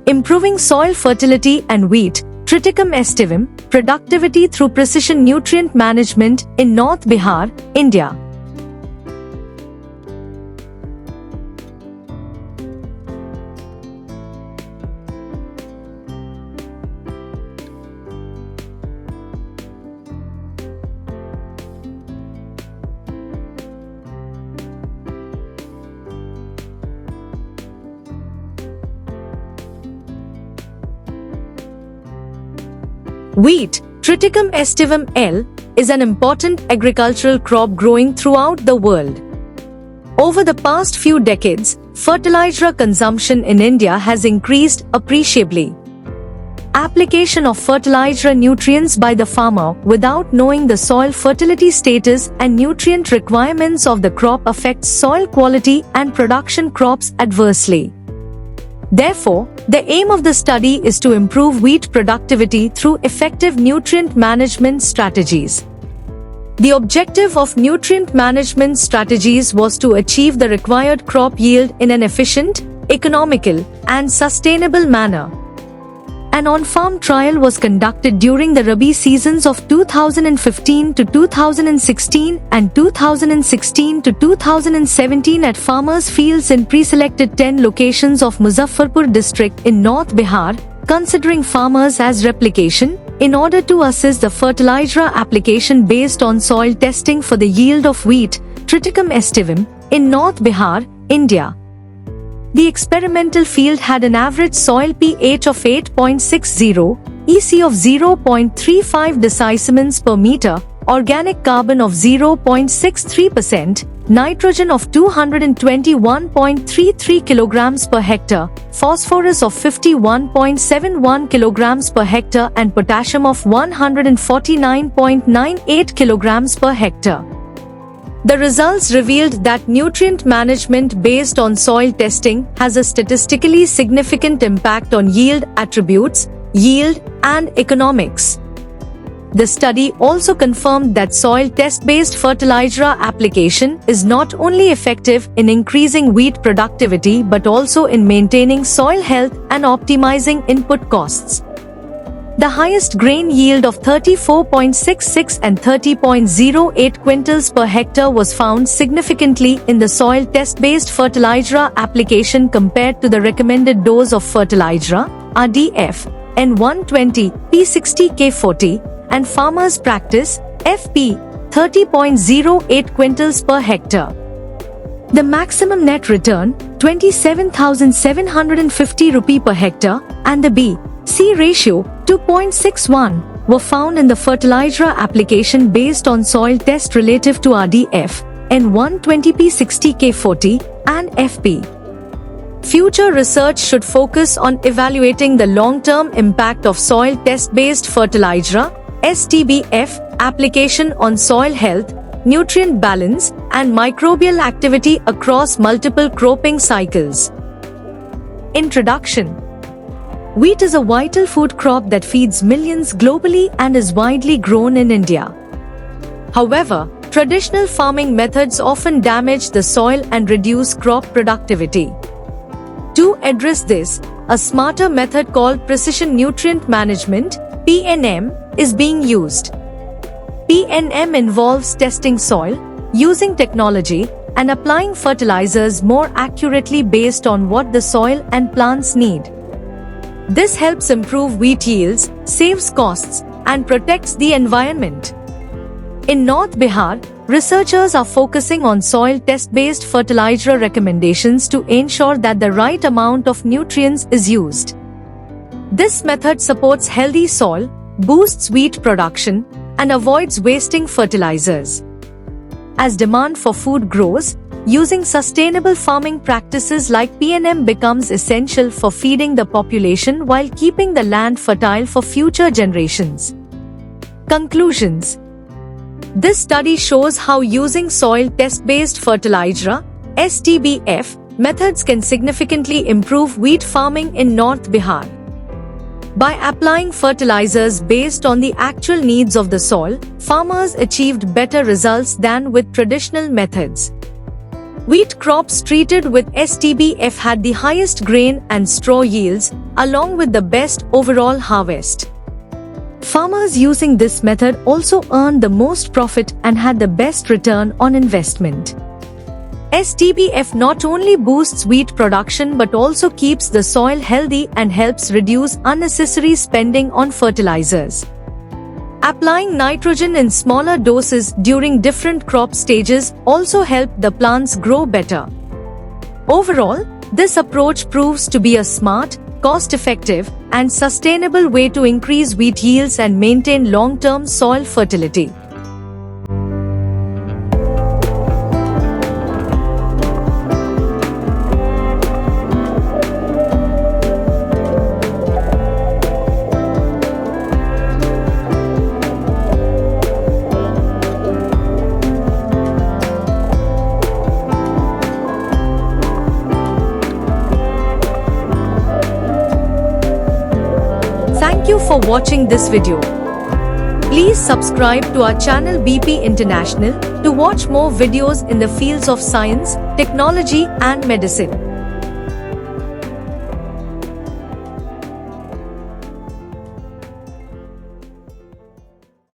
improving soil fertility and wheat, Triticum aestivum, productivity through precision nutrient management in North Bihar, India. Wheat, Triticum aestivum L, is an important agricultural crop growing throughout the world. Over the past few decades, fertilizer consumption in India has increased appreciably. Application of fertilizer nutrients by the farmer without knowing the soil fertility status and nutrient requirements of the crop affects soil quality and production crops adversely. Therefore, the aim of the study is to improve wheat productivity through effective nutrient management strategies. The objective of nutrient management strategies was to achieve the required crop yield in an efficient, economical, and sustainable manner. An on-farm trial was conducted during the Rabi seasons of 2015 to 2016 and 2016 to 2017 at farmers' fields in pre-selected 10 locations of Muzaffarpur district in North Bihar, considering farmers as replication, in order to assess the fertilizer application based on soil testing for the yield of wheat, Triticum aestivum, in North Bihar, India. The experimental field had an average soil pH of 8.60, EC of 0.35 decicemens per meter, organic carbon of 0.63%, nitrogen of 221.33 kilograms per hectare, phosphorus of 51.71 kilograms per hectare and potassium of 149.98 kilograms per hectare. The results revealed that nutrient management based on soil testing has a statistically significant impact on yield attributes, yield, and economics. The study also confirmed that soil test-based fertilizer application is not only effective in increasing wheat productivity but also in maintaining soil health and optimizing input costs. The highest grain yield of 34.66 and 30.08 quintals per hectare was found significantly in the soil test-based fertilizer application compared to the recommended dose of fertilizer, RDF, N120, P60 K40, and farmers' practice, FP, 30.08 quintals per hectare. The maximum net return, 27,750 rupee per hectare, and the B/C ratio, 2.61, were found in the fertilizer application based on soil test relative to RDF, N120 P60 K40, and FP. Future research should focus on evaluating the long-term impact of soil test-based fertilizer, STBF, application on soil health, nutrient balance, and microbial activity across multiple cropping cycles. Introduction. Wheat is a vital food crop that feeds millions globally and is widely grown in India. However, traditional farming methods often damage the soil and reduce crop productivity. To address this, a smarter method called precision nutrient management, PNM, is being used. PNM involves testing soil, using technology, and applying fertilizers more accurately based on what the soil and plants need. This helps improve wheat yields, saves costs, and protects the environment. In North Bihar, researchers are focusing on soil test-based fertilizer recommendations to ensure that the right amount of nutrients is used. This method supports healthy soil, boosts wheat production, and avoids wasting fertilizers. As demand for food grows, using sustainable farming practices like PNM becomes essential for feeding the population while keeping the land fertile for future generations. Conclusions. This study shows how using soil test-based fertilizer, STBF, methods can significantly improve wheat farming in North Bihar. By applying fertilizers based on the actual needs of the soil, farmers achieved better results than with traditional methods. Wheat crops treated with STBF had the highest grain and straw yields, along with the best overall harvest. Farmers using this method also earned the most profit and had the best return on investment. STBF not only boosts wheat production but also keeps the soil healthy and helps reduce unnecessary spending on fertilizers. Applying nitrogen in smaller doses during different crop stages also helped the plants grow better. Overall, this approach proves to be a smart, cost-effective, and sustainable way to increase wheat yields and maintain long-term soil fertility. Thank you for watching this video. Please subscribe to our channel BP International to watch more videos in the fields of science, technology and medicine.